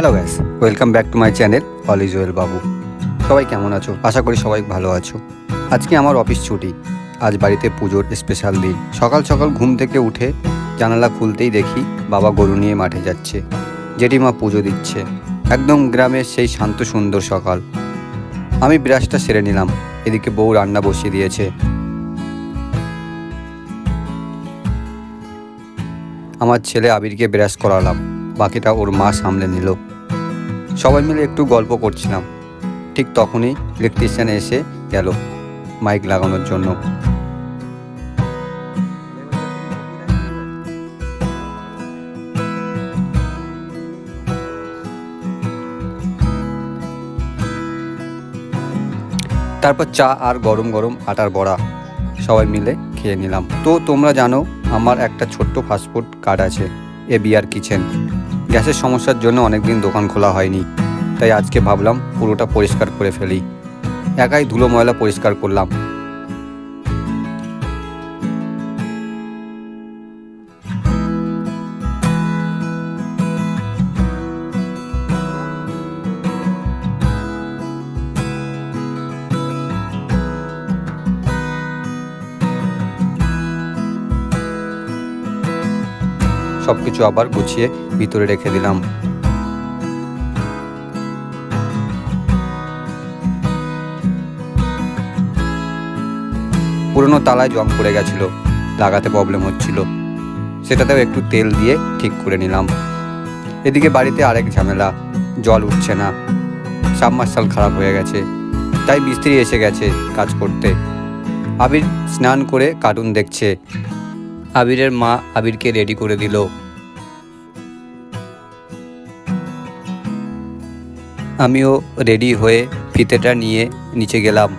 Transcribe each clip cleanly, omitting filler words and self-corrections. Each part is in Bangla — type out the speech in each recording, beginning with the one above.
Hello guys, welcome back to my channel all is well বাবু। সবাই কেমন আছো? আশা করি সবাই ভালো আছো। আজকে আমার অফিস ছুটি। আজ বাড়িতে পুজোর স্পেশাল দিন। সকাল সকাল ঘুম থেকে উঠে জানালা খুলতেই দেখি বাবা গরু নিয়ে মাঠে যাচ্ছে, জেঠিমা পুজো দিচ্ছে। একদম গ্রামের সেই শান্ত সুন্দর সকাল। আমি ব্রাশটা সেরে নিলাম, এদিকে বউ রান্না বসিয়ে দিয়েছে। আমার ছেলে আবিরকে ব্রাশ করালাম, বাকিটা ওর মা সামলে নিল। সবাই মিলে একটু গল্প করছিলাম। ঠিক তখনই ইলেকট্রিশিয়ান এসে গেল মাইক লাগানোর জন্য। তারপর চা আর গরম গরম আটার বড়া সবাই মিলে খেয়ে নিলাম। তো তোমরা জানো আমার একটা ছোট্ট ফাস্টফুড কার্ট আছে, এবিআর কিচেন। গ্যাসের সমস্যার জন্য অনেকদিন দোকান খোলা হয়নি, তাই আজকে ভাবলাম পুরোটা পরিষ্কার করে ফেলি। একাই ধুলো ময়লা পরিষ্কার করলাম। সবকিছু আবার গুছিয়ে ভিতরে রেখে দিলাম। পুরনো তালায় জং পড়ে গেছিল, লাগাতে প্রবলেম হচ্ছিল, সেটাতেও একটু তেল দিয়ে ঠিক করে নিলাম। এদিকে বাড়িতে আরেক ঝামেলা, জল উঠছে না, সাবমার্শাল খারাপ হয়ে গেছে, তাই মিস্ত্রি এসে গেছে কাজ করতে। আবির স্নান করে কার্টুন দেখছে। আবিরের মা আবিরকে রেডি করে দিল। আমিও রেডি হয়ে ফিতেটা নিয়ে নিচে গেলাম।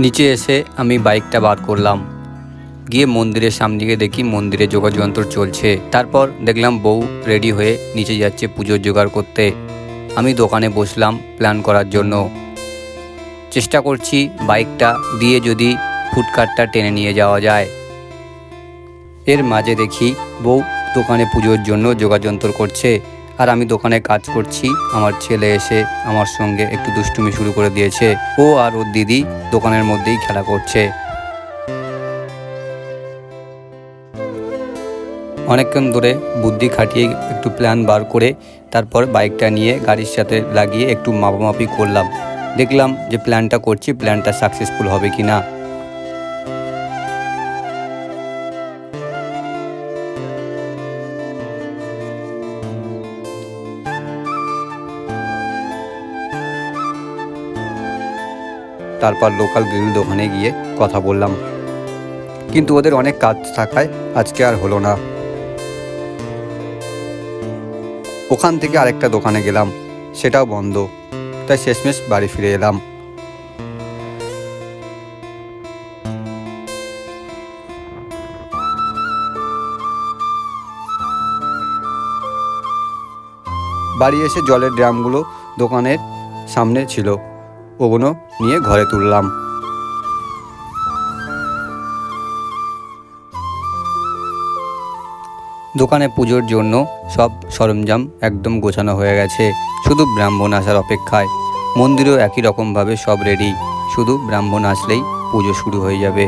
নিচে এসে আমি বাইকটা বার করলাম, গিয়ে মন্দিরের সামনে গিয়ে দেখি মন্দিরে যোগাযন্ত্র চলছে। তারপর দেখলাম বউ রেডি হয়ে নিচে যাচ্ছে পুজোর জোগাড় করতে। আমি দোকানে বসলাম প্ল্যান করার জন্য। চেষ্টা করছি বাইকটা দিয়ে যদি ফুটকার্টটা টেনে নিয়ে যাওয়া যায়। এর মাঝে দেখি বউ দোকানে পুজোর জন্য যোগাযন্ত্র করছে, আর আমি দোকানে কাজ করছি। আমার ছেলে এসে আমার সঙ্গে একটু দুষ্টুমি শুরু করে দিয়েছে। ও আর ওর দিদি দোকানের মধ্যেই খেলা করছে। অনেকক্ষণ ধরে বুদ্ধি খাটিয়ে একটু প্ল্যান বার করে তারপর বাইকটা নিয়ে গাড়ির সাথে লাগিয়ে একটু মাপামাপি করলাম। দেখলাম যে প্ল্যানটা করছি, প্ল্যানটা সাকসেসফুল হবে কি না। তারপর লোকাল গ্রিল দোকানে গিয়ে কথা বললাম, কিন্তু ওদের অনেক কাজ থাকায় আজকে আর হলো না। ওখান থেকে আরেকটা দোকানে গেলাম, সেটাও বন্ধ, তাই শেষমেশ বাড়ি ফিরে এলাম। বাড়ি এসে জলের ড্রামগুলো দোকানের সামনে ছিল, ওগুলো নিয়ে ঘরে তুললাম। দোকানে পুজোর জন্য সব সরঞ্জাম একদম গোছানো হয়ে গেছে, শুধু ব্রাহ্মণ আসার অপেক্ষায়। মন্দিরেও একই রকমভাবে সব রেডি, শুধু ব্রাহ্মণ আসলেই পুজো শুরু হয়ে যাবে।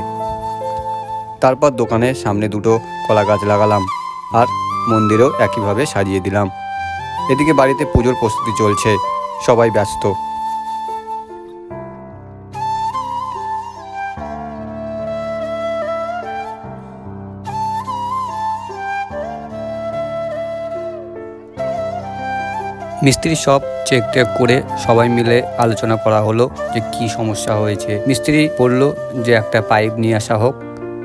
তারপর দোকানের সামনে দুটো কলা গাছ লাগালাম, আর মন্দিরেও একইভাবে সাজিয়ে দিলাম। এদিকে বাড়িতে পুজোর প্রস্তুতি চলছে, সবাই ব্যস্ত। মিস্ত্রি সব চেক টেক করে সবাই মিলে আলোচনা করা হলো যে কি সমস্যা হয়েছে। মিস্ত্রি বলল যে একটা পাইপ নিয়ে আসা হোক,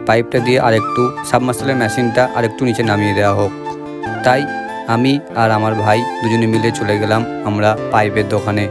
পাইপটা দিয়ে আরেকটু সাবমার্সিবলের মেশিনটা আরেকটু নিচে নামিয়ে দেওয়া হোক। তাই আমি আর আমার ভাই দুজনে মিলে চলে গেলাম আমরা পাইপের দোকানে।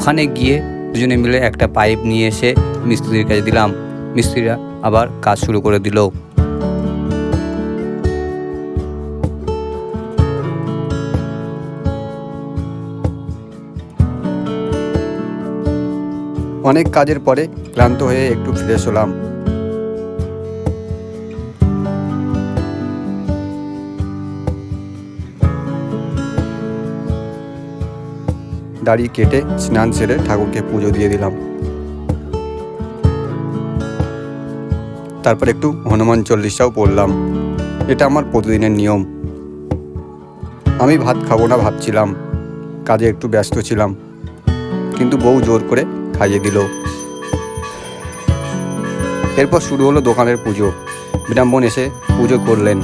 ওখানে গিয়ে দুজনে মিলে একটা পাইপ নিয়ে এসে মিস্ত্রির কাছে দিলাম। মিস্ত্রিরা আবার কাজ শুরু করে দিল। অনেক কাজের পরে ক্লান্ত হয়ে একটু ফ্রেশ হলাম। দাড়ি কেটে স্নান সেরে ঠাকুরকে পুজো দিয়ে দিলাম। তারপর একটু হনুমান চল্লিশাও পড়লাম। এটা আমার প্রতিদিনের নিয়ম। আমি ভাত খাবো না ভাবছিলাম, কাজে একটু ব্যস্ত ছিলাম, কিন্তু বউ জোর করে খাইয়ে দিল। এরপর শুরু হলো দোকানের পুজো। ব্রাহ্মণ এসে পুজো করলেন।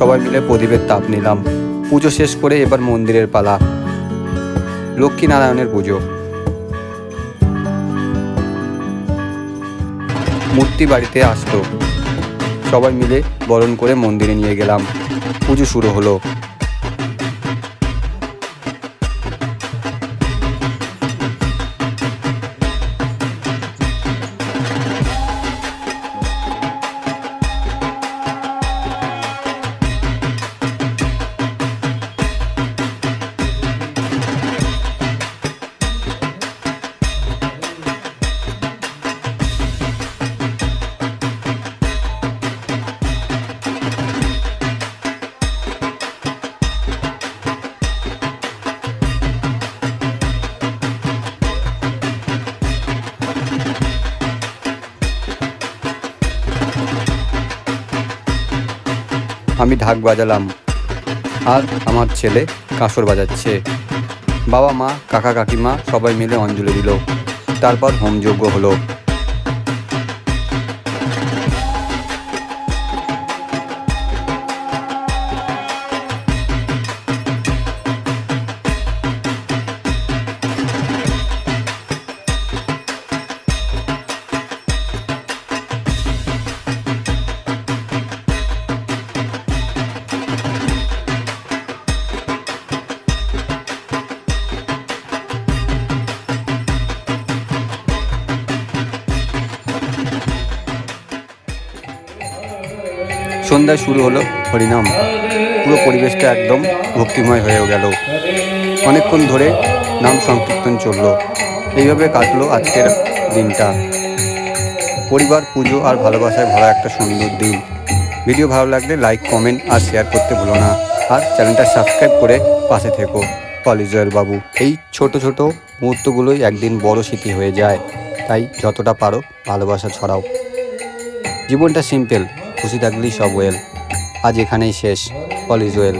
সবাই মিলে প্রদীপের তাপ নিলাম। পুজো শেষ করে এবার মন্দিরের পালা। লক্ষ্মীনারায়ণের পুজো। মূর্তি বাড়িতে আসতো, সবাই মিলে বরণ করে মন্দিরে নিয়ে গেলাম। পুজো শুরু হলো। আমি ঢাক বাজালাম আর আমার ছেলে কাঁসর বাজাচ্ছে। বাবা মা কাকা কাকিমা সবাই মিলে অঞ্জলি দিল। তারপর হোমযজ্ঞ হলো। সন্ধ্যায় শুরু হলো হরিনাম। পুরো পরিবেশটা একদম ভক্তিময় হয়েও গেল। অনেকক্ষণ ধরে নাম সংকীর্তন চলল। এইভাবে কাটলো আজকের দিনটা। পরিবার, পুজো আর ভালোবাসায় ভরা একটা সুন্দর দিন। ভিডিও ভালো লাগলে লাইক, কমেন্ট আর শেয়ার করতে ভুলো না। আর চ্যানেলটা সাবস্ক্রাইব করে পাশে থেকো। পলিজয়ের বাবু। এই ছোট ছোট মুহূর্তগুলোই একদিন বড় স্মৃতি হয়ে যায়। তাই যতটা পারো ভালোবাসা ছড়াও। জীবনটা সিম্পল, খুশি থাকলেই সব ওয়েল। আজ এখানেই শেষ। All is well.